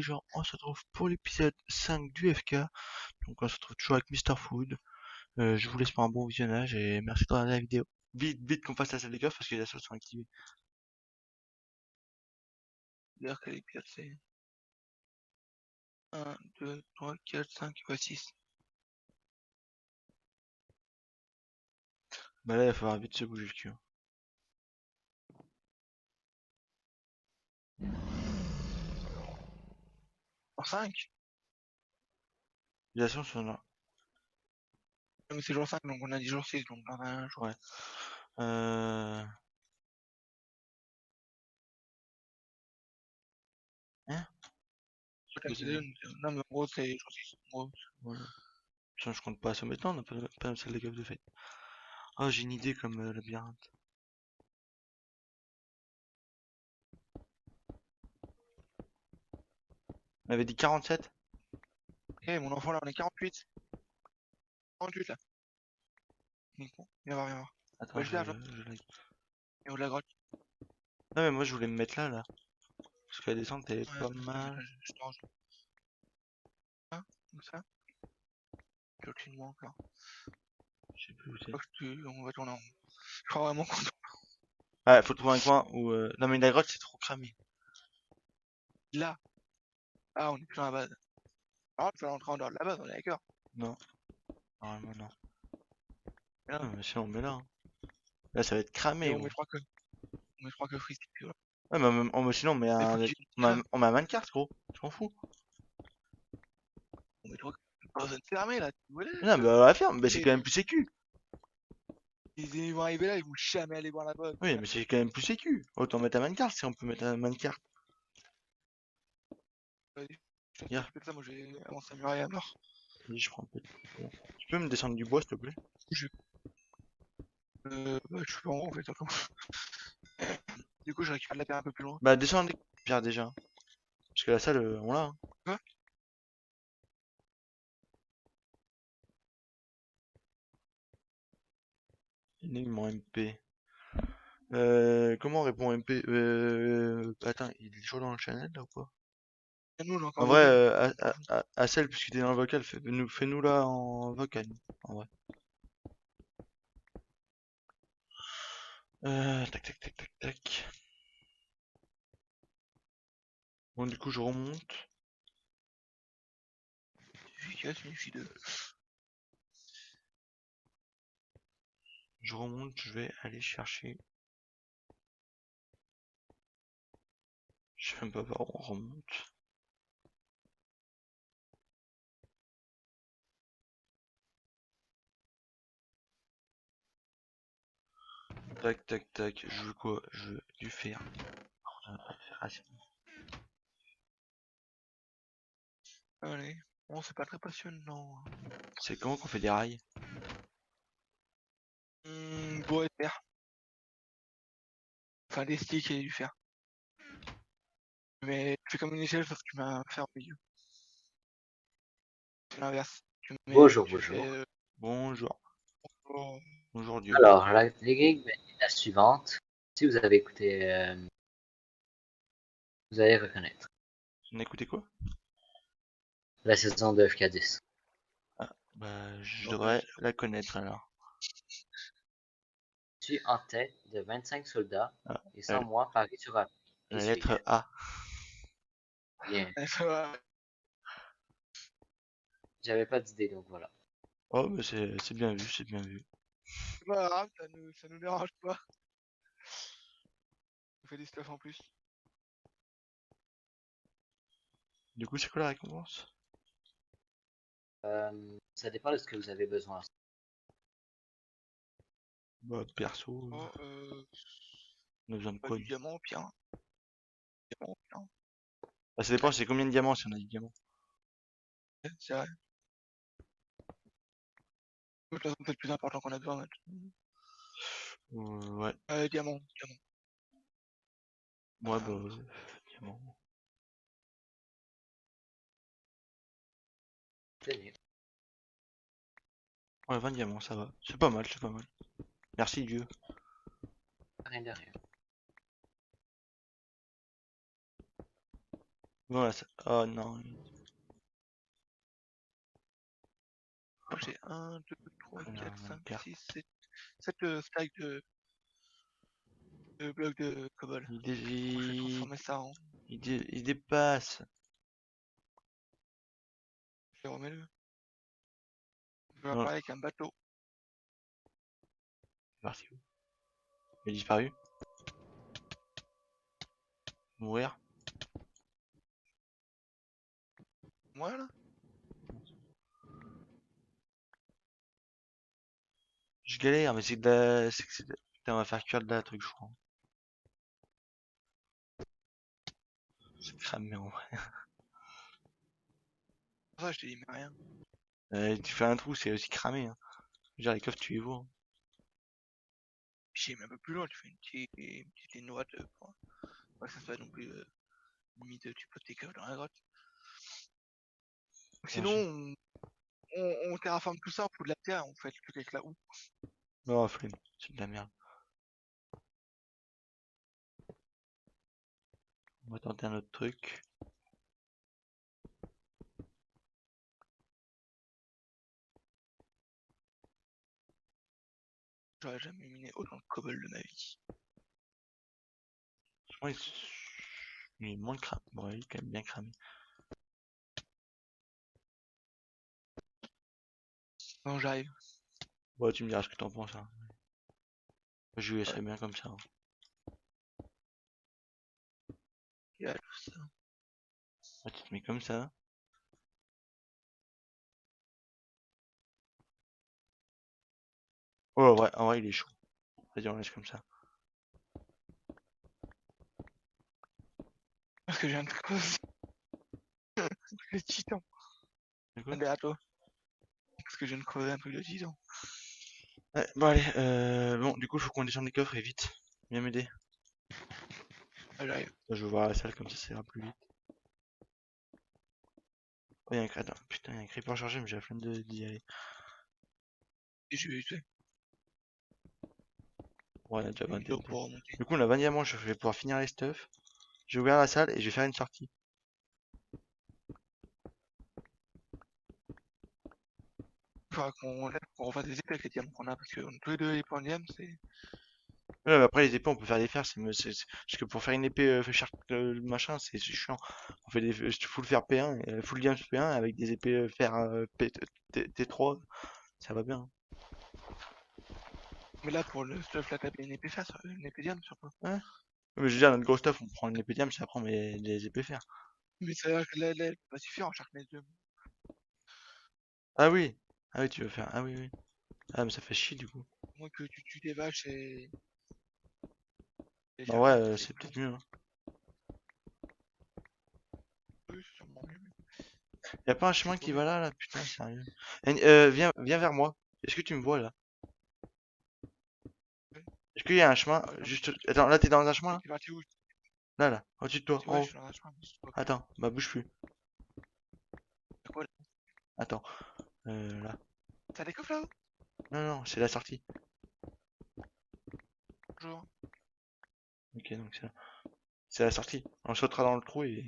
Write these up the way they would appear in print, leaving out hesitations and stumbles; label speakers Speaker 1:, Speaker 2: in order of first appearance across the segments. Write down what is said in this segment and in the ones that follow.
Speaker 1: gens, on se retrouve pour l'épisode 5 du FK. Donc on se retrouve toujours avec Mr. Food. Je vous laisse pour un bon visionnage et merci de regarder la vidéo. Vite, vite qu'on fasse la salle des coffres parce que les assos sont activés.
Speaker 2: C'est-à-dire que l'épisode c'est 1, 2, 3, 4, 5, 6.
Speaker 1: Bah là il va falloir vite se bouger le cul.
Speaker 2: En 5?
Speaker 1: Les assos sont là.
Speaker 2: Mais c'est jour 5, donc on a dit jour 6, donc dans un jour.
Speaker 1: Ouais. Euh... Hein?
Speaker 2: Non, mais en gros, c'est jour 6. En gros.
Speaker 1: Ouais. Putain, je compte pas assos maintenant, on n'a pas une salle des coffres de fête. Oh, j'ai une idée comme labyrinthe. On avait dit 47?
Speaker 2: Ok, mon enfant là, on est 48. 48 là. Nico, viens voir, viens voir.
Speaker 1: Attends,
Speaker 2: Ouais, je l'ai,
Speaker 1: je l'ai.
Speaker 2: et au de la grotte.
Speaker 1: Non mais moi je voulais me mettre là. Parce que la descente elle est
Speaker 2: Ouais,
Speaker 1: pas
Speaker 2: attends,
Speaker 1: mal.
Speaker 2: je te range. Hein, comme ça. Tu vois que tu me manques là.
Speaker 1: Je sais plus où
Speaker 2: Je
Speaker 1: c'est.
Speaker 2: crois que on va tourner en rond. Je crois vraiment qu'on
Speaker 1: Ouais, faut trouver un coin où... Non mais la grotte c'est trop cramé.
Speaker 2: là. Ah, on est plus dans la base. Alors, tu vas rentrer en dehors de la base, on est d'accord.
Speaker 1: Non, normalement non.
Speaker 2: Et là,
Speaker 1: Ah, mais si on met là. Hein. Là ça va être
Speaker 2: et
Speaker 1: cramé
Speaker 2: on
Speaker 1: gros.
Speaker 2: met, je crois que Freeze, puis voilà.
Speaker 1: Ouais mais sinon on met
Speaker 2: Mais faut
Speaker 1: un...
Speaker 2: que tu là.
Speaker 1: On met un mancart gros. Je m'en fous.
Speaker 2: On met trois. Pas besoin de fermer là, tu vois là,
Speaker 1: Non mais on va la faire. Mais c'est
Speaker 2: et
Speaker 1: quand même plus sécu.
Speaker 2: ils vont arriver là, ils vont jamais aller voir la base.
Speaker 1: Oui mais c'est quand même plus sécu. Autant mettre un mancart si on peut mettre un mancart.
Speaker 2: Vas-y, je te
Speaker 1: Hier,
Speaker 2: t'occuper de ça, moi j'ai avancé la muraille à mort.
Speaker 1: vas-y je prends un peu de... Tu peux me descendre du bois s'il te plaît?
Speaker 2: Je, bah, je suis pas en rond en fait, attends. Du coup, je récupère de la pierre un peu plus loin.
Speaker 1: Bah descends des pierres déjà. Parce que la salle on l'a. Hein.
Speaker 2: Quoi?
Speaker 1: Énigme en MP. Comment on répond en MP? Attends, il est toujours dans le channel là ou quoi?
Speaker 2: Et nous, on est
Speaker 1: En
Speaker 2: encore
Speaker 1: vrai,
Speaker 2: vocal.
Speaker 1: à celle, puisque t'es dans le vocal, fais-nous là en vocal, en vrai. Tac, tac, tac, tac, tac. Bon, du coup, je remonte.
Speaker 2: Efficace, il suffit de.
Speaker 1: Je vais aller chercher. Je sais même pas par où on remonte. Tac, tac, tac. Je veux quoi? Je veux du fer. On va pas le faire assez.
Speaker 2: Allez. Bon, c'est pas très passionnant.
Speaker 1: C'est comment qu'on fait des rails?
Speaker 2: Bois et fer. Enfin, des sticks et du fer. Mais tu fais comme une échelle, sauf que tu mets un fer au milieu. C'est l'inverse. Tu mets.
Speaker 3: Bonjour,
Speaker 2: Tu fais.
Speaker 3: bonjour.
Speaker 1: Bonjour.
Speaker 2: Oh,
Speaker 1: Bonjour Dieu.
Speaker 3: Alors, l'énigme est la suivante. Si vous avez écouté, vous allez reconnaître.
Speaker 1: On a écouté quoi?
Speaker 3: La saison de FK10.
Speaker 1: Ah, bah, je
Speaker 2: non,
Speaker 1: devrais la connaître alors.
Speaker 3: Je suis en tête de 25 soldats
Speaker 1: Ah,
Speaker 3: et sans moi, Paris sera pris. Qui
Speaker 1: la
Speaker 3: suis-je?
Speaker 1: lettre A.
Speaker 3: Bien.
Speaker 2: ça va.
Speaker 3: J'avais pas d'idée, donc voilà.
Speaker 1: Oh, bah c'est bien vu, c'est bien vu.
Speaker 2: C'est pas grave, ça nous dérange pas. On fait des stuff en plus.
Speaker 1: Du coup, c'est quoi la récompense?
Speaker 3: Ça dépend de ce que vous avez besoin.
Speaker 1: Bah, perso,
Speaker 2: Oh,
Speaker 1: on a besoin de
Speaker 2: pas
Speaker 1: quoi,
Speaker 2: du
Speaker 1: nous?
Speaker 2: diamant au pire. Hein. Diamant au pire. Hein.
Speaker 1: Bah, ça dépend, c'est combien de diamants si on a des diamants.
Speaker 2: Ouais, c'est vrai. De toute façon, c'est le plus important qu'on a besoin.
Speaker 1: Ouais,
Speaker 2: Diamant, diamant.
Speaker 1: moi, bah, diamants.
Speaker 3: Tenez.
Speaker 1: Ouais, 20 diamants, ça va. C'est pas mal, c'est pas mal. Merci Dieu.
Speaker 3: Rien de rien.
Speaker 1: Non, là, oh non.
Speaker 2: J'ai 1, 2, 3,
Speaker 1: Non,
Speaker 2: 4,
Speaker 1: on a une
Speaker 2: 5,
Speaker 1: carte.
Speaker 2: 6, 7, 7 stacks de blocs de cobble.
Speaker 1: Il, dé-
Speaker 2: Donc je vais
Speaker 1: il,
Speaker 2: transformer ça en...
Speaker 1: il dépasse.
Speaker 2: Je remets-le. Je vais
Speaker 1: Non,
Speaker 2: parler avec un bateau.
Speaker 1: c'est parti où? Il a disparu. Mourir.
Speaker 2: Moi là?
Speaker 1: Je galère, mais c'est de la... Putain, on va faire cuire de la truc, je crois. C'est cramé en vrai.
Speaker 2: Pour ça je te dis mais rien.
Speaker 1: Tu fais un trou, c'est aussi cramé. Hein. Je veux dire, les coffres, tu les vois. Hein.
Speaker 2: J'ai même un peu plus loin, tu fais une petite ligne droite pour pas que ça soit non plus limite tu poses tes coffres dans la grotte.
Speaker 1: Ouais,
Speaker 2: Sinon on terraforme tout ça, on fout de la terre, on fait le truc avec la houe.
Speaker 1: non, flemme. C'est de la merde. On va tenter un autre truc.
Speaker 2: J'aurais jamais miné autant de cobble de ma vie.
Speaker 1: Franchement, il est moins cramé. Bon, il est quand même bien cramé.
Speaker 2: Non j'arrive.
Speaker 1: Bon, tu me diras ce que t'en penses. Hein. Je laisserai bien comme ça. Hein.
Speaker 2: Il y a tout ça.
Speaker 1: Ouais, tu te mets comme ça. Oh, ouais, en vrai, il est chaud. Vas-y, on laisse comme ça.
Speaker 2: Parce que je viens de cause. Le titan.
Speaker 1: C'est quoi?
Speaker 2: Allez à toi. Parce que je viens de creuser un truc de titan.
Speaker 1: Ouais, bon, allez. Bon, du coup, il faut qu'on descende les coffres et vite. Viens m'aider.
Speaker 2: Ah, j'arrive.
Speaker 1: Je vais voir la salle comme ça ira plus vite. Oh, attends, putain, y a un creeper chargé, mais j'ai la flemme d'y aller.
Speaker 2: Et je vais essayer.
Speaker 1: Ouais, on a déjà 20
Speaker 2: Une vidéo
Speaker 1: TNT.
Speaker 2: pour remonter.
Speaker 1: Du coup, on a 20 diamants, je vais pouvoir finir les stuff. J'ai ouvert la salle et je vais faire une sortie.
Speaker 2: Il faudra qu'on refasse des épées avec les diamants qu'on a parce qu'on a tous les deux les points de diamants, c'est.
Speaker 1: Ouais, mais après, les épées, on peut faire les fers. Parce que pour faire une épée machin, c'est chiant. On fait des full fer P1, full diamant P1 avec des épées fer T3. Ça va bien. Hein.
Speaker 2: Mais là pour le stuff là t'as bien une épée face, une épée diamant surtout.
Speaker 1: Ouais. Mais je veux dire, notre gros stuff, on prend une épée diamant, puis après, on met des épées fer.
Speaker 2: Mais ça veut dire que là, elle va suffire en Sharkness 2.
Speaker 1: Ah oui. Ah oui, tu veux faire. Ah oui, oui. Ah, mais ça fait chier du coup.
Speaker 2: Moi que tu tues des vaches et
Speaker 1: Bah ouais,
Speaker 2: Sharkness c'est
Speaker 1: c'est
Speaker 2: plus long.
Speaker 1: peut-être mieux. Hein.
Speaker 2: Oui, c'est sûrement mieux.
Speaker 1: Y a pas un
Speaker 2: Je suis
Speaker 1: chemin qui
Speaker 2: paumé.
Speaker 1: va là, là, putain, sérieux. Viens vers moi. Est-ce que tu me vois là?
Speaker 2: Ouais.
Speaker 1: Est-ce qu'il y a un chemin
Speaker 2: Non,
Speaker 1: juste. Attends, là t'es dans un chemin là?
Speaker 2: t'es parti où?
Speaker 1: Là, au-dessus de toi, en
Speaker 2: Ouais, je
Speaker 1: haut.
Speaker 2: suis dans un chemin, mais je sais pas.
Speaker 1: Attends, bah bouge plus.
Speaker 2: C'est quoi là?
Speaker 1: Attends, là.
Speaker 2: T'as des coffres là-haut?
Speaker 1: Non, non, c'est la sortie.
Speaker 2: Bonjour.
Speaker 1: Ok, donc c'est là. C'est la sortie. On sautera dans le trou et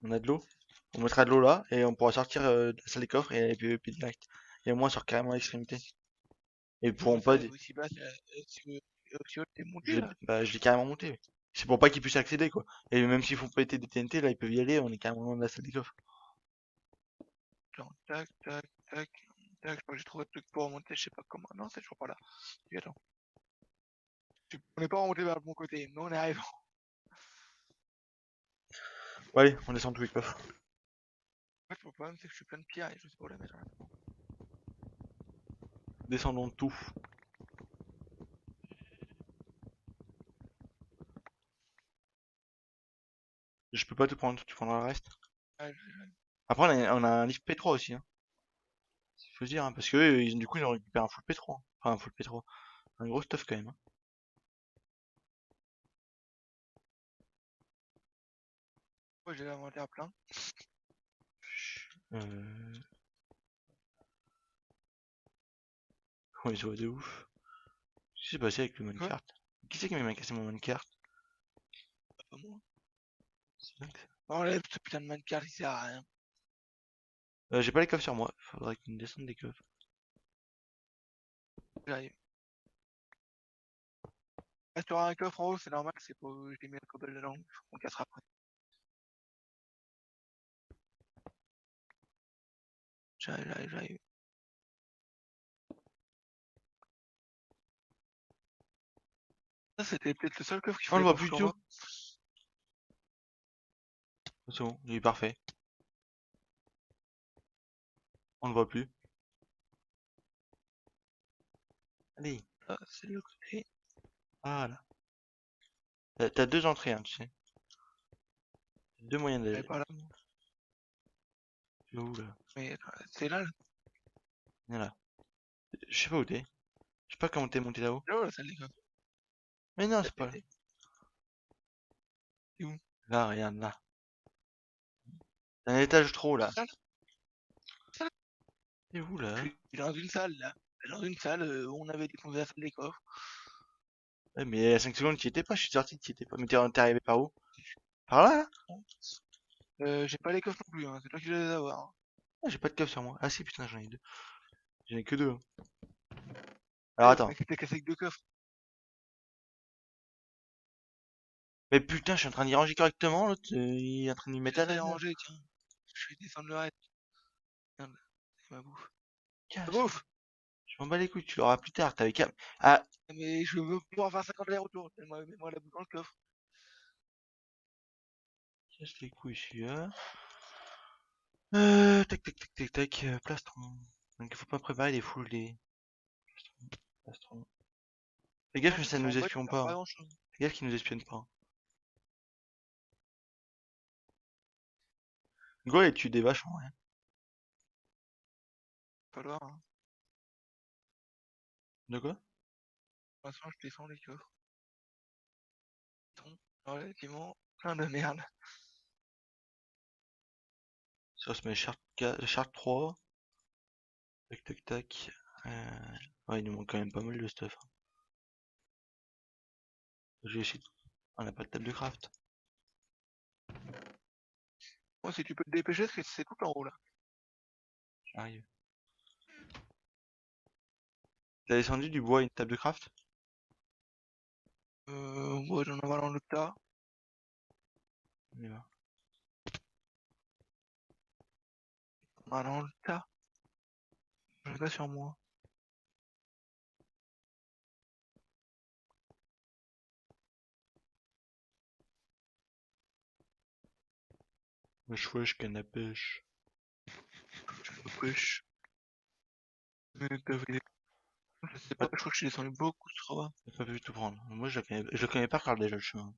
Speaker 1: on a de l'eau. On mettra de l'eau là et on pourra sortir de la salle des coffres et PVP direct. Et au moins, on sort carrément à l'extrémité. Et ils
Speaker 2: Comment
Speaker 1: pourront
Speaker 2: ça,
Speaker 1: pas.
Speaker 2: aussi bas, aussi haut, t'es monté
Speaker 1: Je,
Speaker 2: là?
Speaker 1: bah, je l'ai carrément monté. C'est pour pas qu'ils puissent accéder quoi. Et même s'ils font péter des TNT, là ils peuvent y aller, on est carrément dans la salle des coffres.
Speaker 2: Genre, tac, tac, tac, tac, je crois que j'ai trouvé le truc pour remonter, je sais pas comment. Non, c'est toujours pas là. Et attends. On n'est pas remonté vers le bon côté, mais on arrive.
Speaker 1: Bon, allez, on descend tous les coffres.
Speaker 2: En fait, le problème, c'est que je suis plein de pierres et je sais pas où la mettre. Là.
Speaker 1: Descendons tout. Je peux pas tout prendre, tu prendras le reste.
Speaker 2: Ouais,
Speaker 1: Après, on a un livre P3 aussi, hein. Faut se dire, hein, parce que eux, du coup, ils ont récupéré un full P3. Hein. Enfin, un full P3. Un gros stuff quand même. Hein.
Speaker 2: ouais, j'ai l'inventaire plein.
Speaker 1: Euh... Ouais, ils voient de ouf. Qu'est-ce qui s'est passé avec le
Speaker 2: Quoi?
Speaker 1: minecart? Qui c'est qui m'a cassé mon minecart?
Speaker 2: Pas moi. Enlève ce putain de minecart, il sert à rien.
Speaker 1: J'ai pas les coffres sur moi. Faudrait qu'on descende des coffres.
Speaker 2: J'arrive. Ah, tu auras un coffre en haut, c'est normal, c'est pour. J'ai mis un cobble dedans, on cassera après. J'arrive. Ça, c'était peut-être le seul coffre qu'il
Speaker 1: On le
Speaker 2: fallait
Speaker 1: voit
Speaker 2: pas
Speaker 1: plus du
Speaker 2: foutre en
Speaker 1: tout.
Speaker 2: bas.
Speaker 1: C'est bon, il est parfait. On le voit plus. Allez,
Speaker 2: Là, c'est le côté.
Speaker 1: voilà. T'as deux entrées, hein, tu sais. Deux moyens
Speaker 2: J'allais
Speaker 1: d'aller.
Speaker 2: pas là, moi.
Speaker 1: Tu vas où là?
Speaker 2: Mais c'est là,
Speaker 1: Voilà. Je sais pas où t'es. Je sais pas comment t'es monté là-haut.
Speaker 2: là, la salle des coffres.
Speaker 1: Mais non, c'est pas là.
Speaker 2: C'est où?
Speaker 1: Là, regarde, là. T'as un étage trop là.
Speaker 2: Salle?
Speaker 1: T'es où là?
Speaker 2: Je suis dans une salle, là. Dans une salle où on avait défoncé la salle des coffres.
Speaker 1: Ouais, mais à 5 secondes, tu y étais pas. Je suis sorti, tu y étais pas. Mais t'es arrivé par où? Par là, là?
Speaker 2: J'ai pas les coffres non plus, hein. C'est toi qui dois les avoir, hein.
Speaker 1: Ah, j'ai pas de coffre sur moi. Ah si, putain, j'en ai deux. J'en ai que deux, hein. Alors
Speaker 2: Ouais, le
Speaker 1: attends.
Speaker 2: mec s'était cassé avec deux coffres.
Speaker 1: Mais putain, je suis en train d'y ranger correctement. L'autre, il est en train d'y mettre la
Speaker 2: J'essaie de
Speaker 1: laine.
Speaker 2: ranger, tiens. Je vais descendre le reste. Merde, c'est ma bouffe. Ma
Speaker 1: Casse.
Speaker 2: bouffe!
Speaker 1: Je m'en bats les couilles, tu l'auras plus tard. T'avais qu'à. Ah,
Speaker 2: Mais je veux pouvoir faire 50 allers-retours. Mets-moi la bouffe dans le coffre.
Speaker 1: casse les couilles, celui-là. Tac, plastron. Donc il faut pas préparer les foules des. Plastron. Fais gaffe
Speaker 2: Non,
Speaker 1: que
Speaker 2: ça
Speaker 1: ça
Speaker 2: sert en
Speaker 1: nous
Speaker 2: fait, ça
Speaker 1: espionne
Speaker 2: sert
Speaker 1: pas,
Speaker 2: pas à
Speaker 1: hein.
Speaker 2: grand chose.
Speaker 1: Fais gaffe qu'ils nous espionnent pas, hein. Go et tue des vaches en rien.
Speaker 2: Pas loin, hein.
Speaker 1: De quoi?
Speaker 2: Pour l'instant, je descends les coffres. Ils sont relativement plein de merde.
Speaker 1: Ça se met charte 3. Tac. Ouais, il nous manque quand même pas mal de stuff, hein. Je vais essayer. On n'a pas de table de craft.
Speaker 2: Moi, si tu peux te dépêcher, parce que c'est tout en haut, là.
Speaker 1: J'arrive. T'as descendu du bois et une table de craft?
Speaker 2: Ouais, j'en avoir dans le tas.
Speaker 1: On y va.
Speaker 2: Ah, dans le tas. Je l'ai pas sur moi.
Speaker 1: Wesh, canne à pêche.
Speaker 2: Je me pêche. Mais je sais pas,
Speaker 1: Ouais,
Speaker 2: je crois que je suis descendu beaucoup trop bas.
Speaker 1: t'as pas pu tout prendre. Moi, je le connais pas, Carl, déjà, le chemin.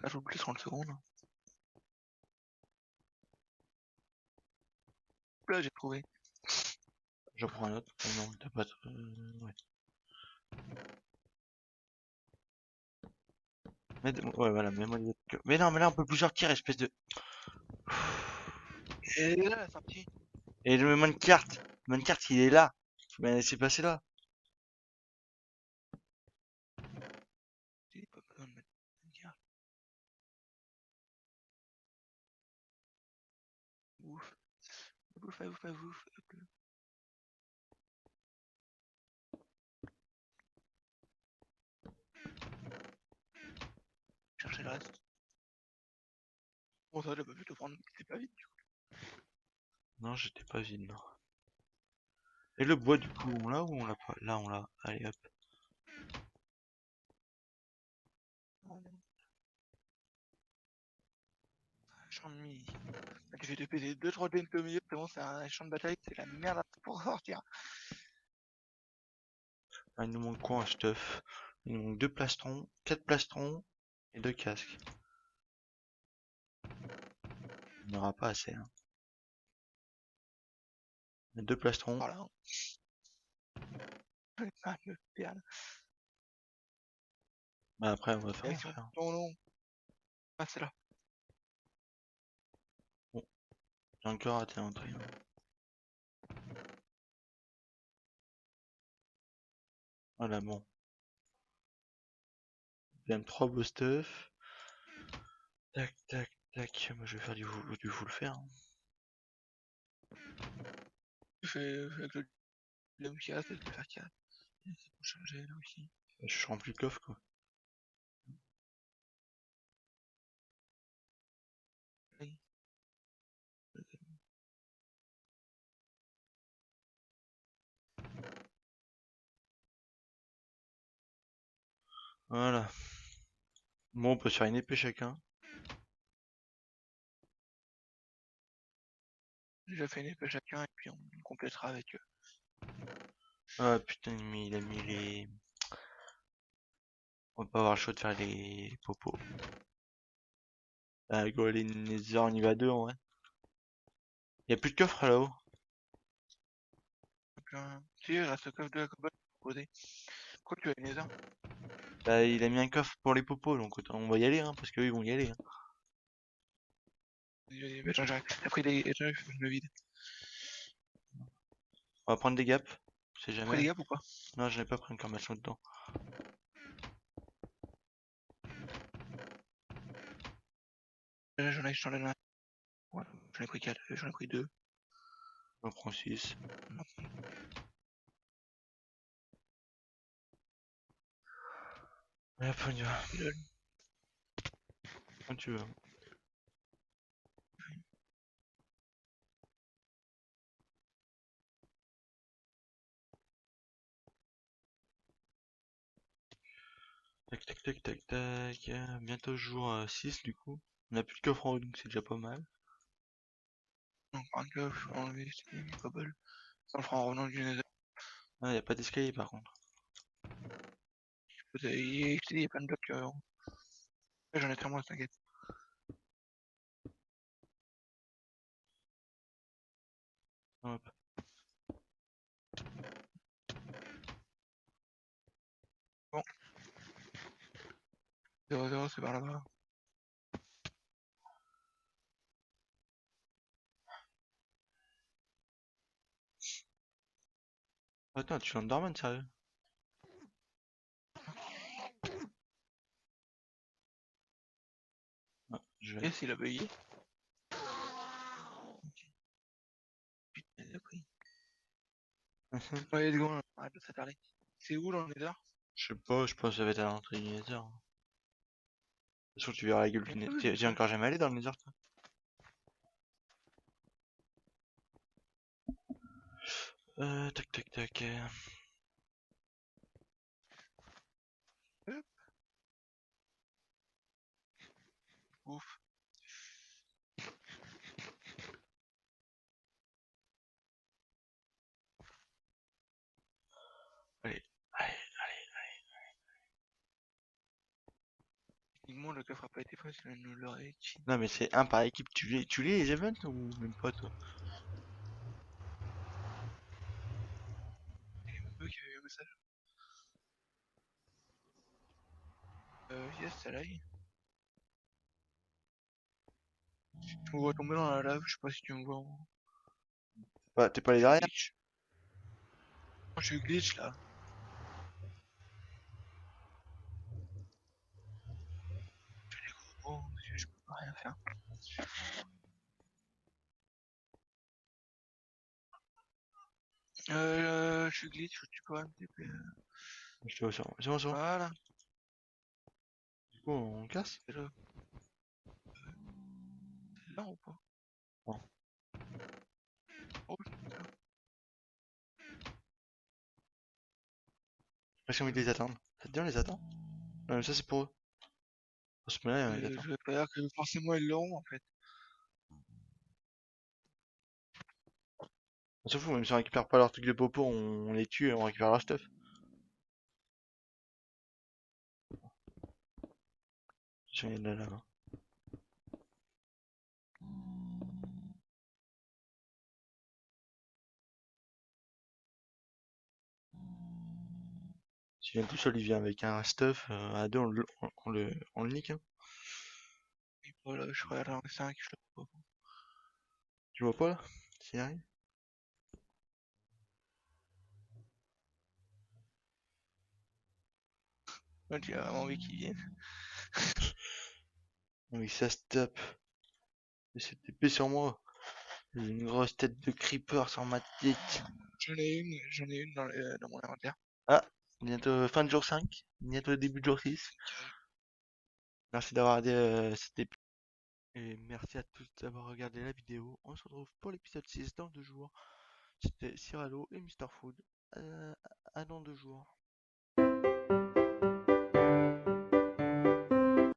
Speaker 2: Là, je plus 30 secondes. Là, j'ai trouvé.
Speaker 1: J'en prends un autre. Ah non, t'as pas. Ouais. Ouais, voilà, mets-moi les autres. Mais non, mais là, on peut plus sortir, espèce de.
Speaker 2: Et là, la sortie.
Speaker 1: Et le minecart, il est là. Faut bien laisser passer là.
Speaker 2: J'ai pas besoin de mettre une carte. Ouf. Bouffe. Hop là. Chercher le reste. Bon, ça, j'ai pas pu te prendre, c'était pas vite.
Speaker 1: Non, j'étais pas vide, non. Et le bois, du coup, on l'a ou on l'a pas? Là, on l'a. Allez, hop.
Speaker 2: Champ de midi. Tu fais te péter 2-3 TNT au milieu, c'est bon, c'est un champ de bataille, c'est la merde pour sortir.
Speaker 1: Ah, il nous manque quoi, un stuff? Il nous manque deux plastrons, quatre plastrons et deux casques. On n'aura pas assez, hein. Mais deux plastrons.
Speaker 2: Voilà. Ah, le perle.
Speaker 1: Bah après, on va faire.
Speaker 2: Direction ton long. Ah, c'est là.
Speaker 1: Bon, j'ai encore raté l'entrée, hein. Voilà, bon. Bien trois beaux stuff. Tac, tac, tac. Moi, je vais faire du full fer, hein.
Speaker 2: Fais avec le l'homme qui reste, avec le fer qui reste. Et c'est pour changer là aussi.
Speaker 1: Je remplis le coffre, quoi.
Speaker 2: Oui.
Speaker 1: Voilà. Bon, on peut se faire une épée chacun.
Speaker 2: J'ai déjà fait une épée chacun et puis on complétera avec eux.
Speaker 1: Ah putain, mais il a mis les... On va pas avoir le choix de faire les popos. Ah, go, les Nether, on y va à deux, en vrai. Y a plus de coffre là-haut.
Speaker 2: Si, il reste le coffre de la cobalt posé. Pourquoi tu as une armes?
Speaker 1: Bah, il a mis un coffre pour les popos, donc on va y aller, hein, parce qu'eux, ils vont y aller, hein.
Speaker 2: Attends, j'arrive. T'as pris des. Attends, faut que je me vide.
Speaker 1: On va prendre des gaps, on sait
Speaker 2: T'as pris
Speaker 1: jamais.
Speaker 2: des gaps ou pas?
Speaker 1: Non, j'en ai pas pris encore, mais elles sont dedans.
Speaker 2: J'en ai un. Ouais, j'en ai pris 4, j'en ai pris 2.
Speaker 1: On prend 6. Et hop, on y va. Quand tu veux. Tac, tac, tac, tac, tac. Bientôt jour 6 du coup. On a plus de coffre en haut, donc c'est déjà pas mal.
Speaker 2: On prend un coffre, je vais enlever du cobble. Ça le fera en revenant du nether.
Speaker 1: Ah, y a pas d'escalier par contre.
Speaker 2: Je t'ai dit, il y a plein de blocs. J'en ai très moins, t'inquiète.
Speaker 1: Hop.
Speaker 2: 0-0, c'est par là-bas.
Speaker 1: Attends, tu es Enderman, sérieux? Ah, je vais.
Speaker 2: Yes, il a payé. Putain, il a pris. Ouais, let's go, arrête de s'attarder. C'est où dans le nether?
Speaker 1: Je sais pas, je pense que ça va être à l'entrée du Nether, hein. De toute façon, tu verras la gueule du Nether. T'es encore jamais allé dans le Nether, toi? Tac, tac, tac.
Speaker 2: Ouf.
Speaker 1: Allez, allez.
Speaker 2: Techniquement, le coffre a pas été fait, sinon il nous l'aurait dit.
Speaker 1: Non, mais c'est un par équipe. Tu les events ou même pas, toi?
Speaker 2: Il y a même eux qui avaient eu un message. Yes, ça l'aille. Je me vois tomber dans la lave, je sais pas si tu me vois.
Speaker 1: Bah, t'es pas allé
Speaker 2: Je suis
Speaker 1: derrière?
Speaker 2: glitch. Moi, je suis glitch là. Oh, je peux pas rien faire. Je suis glitch, tu peux me TP.
Speaker 1: Je te vois sur. C'est bon, c'est bon.
Speaker 2: Voilà,
Speaker 1: Du coup, on casse?
Speaker 2: c'est là. C'est là ou pas?
Speaker 1: Non.
Speaker 2: Oh, putain.
Speaker 1: Parce qu'on envie de les attendre. Ça te dit, on les attend? Non, mais ça, c'est pour eux. On se met là et on les attend.
Speaker 2: Je vais pas dire que forcément ils l'auront en fait.
Speaker 1: On s'en fout, même si on récupère pas leur truc de popo, on les tue et on récupère leur stuff. J'en ai de la lave, hein. Si vient tout seul, il vient avec un stuff, à deux, on le nique, hein.
Speaker 2: Et voilà, je regarde en 5, je le vois pas.
Speaker 1: Tu vois pas là? S'il arrive?
Speaker 2: Moi, j'ai vraiment envie qu'ils viennent.
Speaker 1: Oui, ça stop. Cette épée sur moi. J'ai une grosse tête de creeper sur ma tête.
Speaker 2: J'en ai une dans mon inventaire.
Speaker 1: Ah, bientôt fin de jour 5, bientôt le début de jour 6. Merci d'avoir aidé cette épée. Et merci à tous d'avoir regardé la vidéo. On se retrouve pour l'épisode 6 dans 2 jours. C'était Cyrano et Mr. Food. À dans 2 jours.